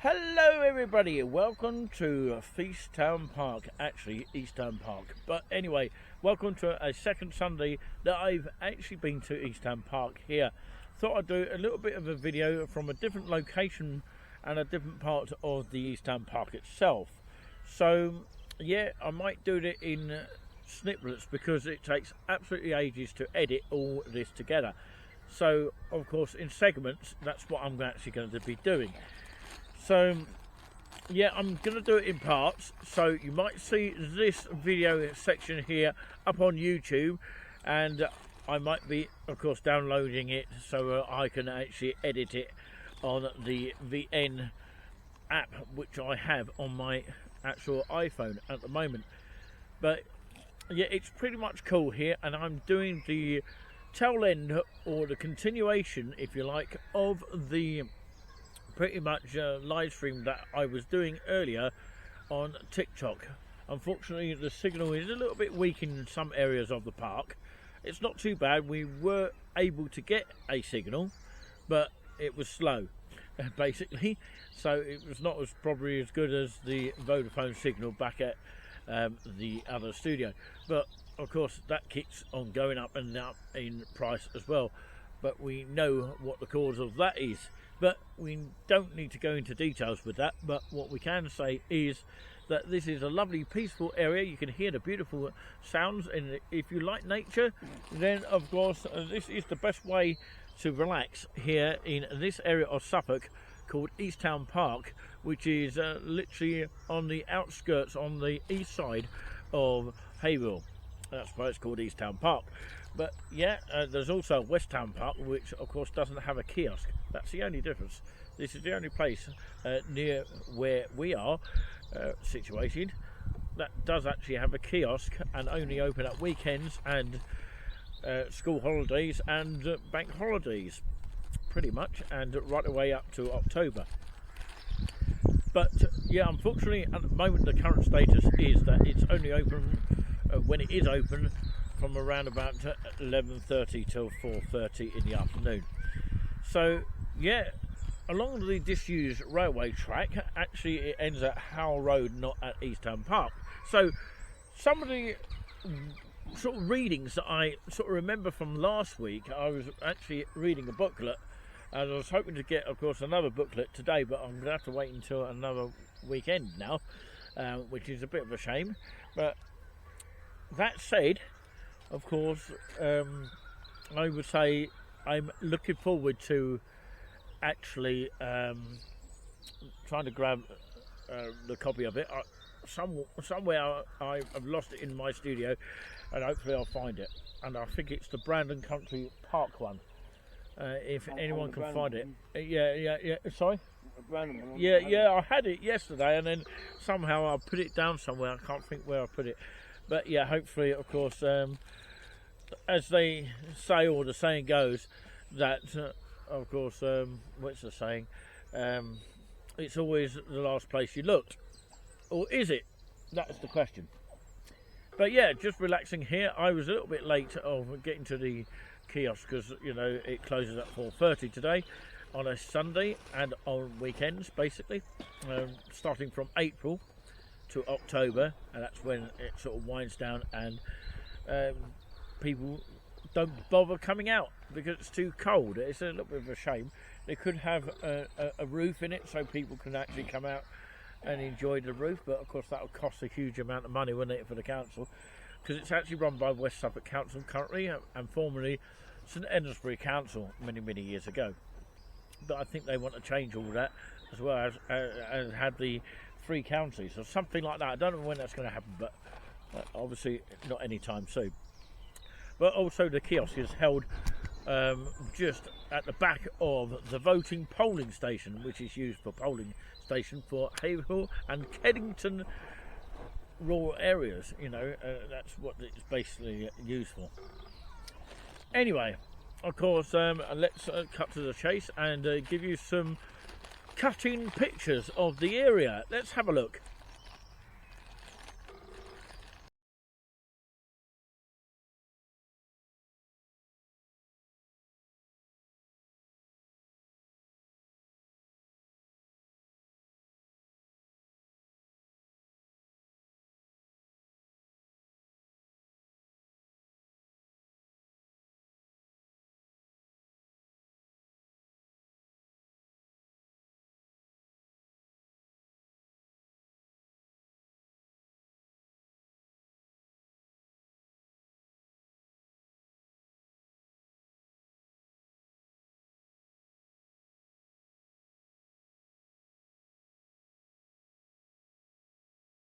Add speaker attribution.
Speaker 1: Hello everybody, welcome to Feastown Park, actually Easttown Park, but anyway, welcome to a second Sunday that I've actually been to Easttown Park here. Thought I'd do a little bit of a video from a different location and a different part of the Easttown Park itself. So yeah, I might do it in snippets because it takes absolutely ages to edit all this together. So of course in segments, that's what I'm actually going to be doing. So yeah, I'm going to do it in parts, so you might see this video section here up on YouTube, and I might be of course downloading it so I can actually edit it on the VN app which I have on my actual iPhone at the moment. But yeah, it's pretty much cool here, and I'm doing the tail end, or the continuation if you like, of the pretty much live stream that I was doing earlier on TikTok. Unfortunately the signal is a little bit weak in some areas of the park. It's not too bad, we were able to get a signal, but it was slow basically, so it was not as probably as good as the Vodafone signal back at the other studio. But of course that keeps on going up and up in price as well, but we know what the cause of that is. But we don't need to go into details with that, but what we can say is that this is a lovely peaceful area. You can hear the beautiful sounds, and if you like nature, then of course this is the best way to relax here in this area of Suffolk called Easttown Park, which is literally on the outskirts, on the east side of Haverhill. That's why it's called Easttown Park. But yeah, there's also Westtown Park, which of course doesn't have a kiosk. That's the only difference. This is the only place near where we are situated that does actually have a kiosk, and only open at weekends and school holidays and bank holidays pretty much, and right away up to October. But yeah, unfortunately at the moment the current status is that it's only open when it is open from around about 11:30 till 4:30 in the afternoon. So yeah, along the disused railway track, actually it ends at Howell Road, not at Easttown Park. So some of the sort of readings that I sort of remember from last week, I was actually reading a booklet, and I was hoping to get of course another booklet today, but I'm going to have to wait until another weekend now, which is a bit of a shame. But that said, of course, I would say I'm looking forward to actually trying to grab the copy of it. Somewhere I've lost it in my studio, and hopefully I'll find it. And I think it's the Brandon Country Park one. If anyone can find it. Yeah. Sorry? Yeah, I had it yesterday, and then somehow I put it down somewhere. I can't think where I put it. But yeah, hopefully, of course, as they say, or the saying goes, that, of course, what's the saying? It's always the last place you looked. Or is it? That's the question. But yeah, just relaxing here. I was a little bit late of getting to the kiosk because, you know, it closes at 4:30 today on a Sunday and on weekends, basically, starting from April to October, and that's when it sort of winds down, and people don't bother coming out because it's too cold. It's a little bit of a shame. They could have a roof in it so people can actually come out and enjoy the roof, but of course that will cost a huge amount of money, wouldn't it, for the council, because it's actually run by West Suffolk Council currently, and formerly St Edmundsbury Council many years ago. But I think they want to change all that, as well as have the 3 counties or something like that. I don't know when that's going to happen, but obviously not anytime soon. But also the kiosk is held just at the back of the voting polling station, which is used for polling station for Haverhill and Keddington rural areas. You know, that's what it's basically used for. Anyway, of course, let's cut to the chase and give you some cutting pictures of the area. Let's have a look.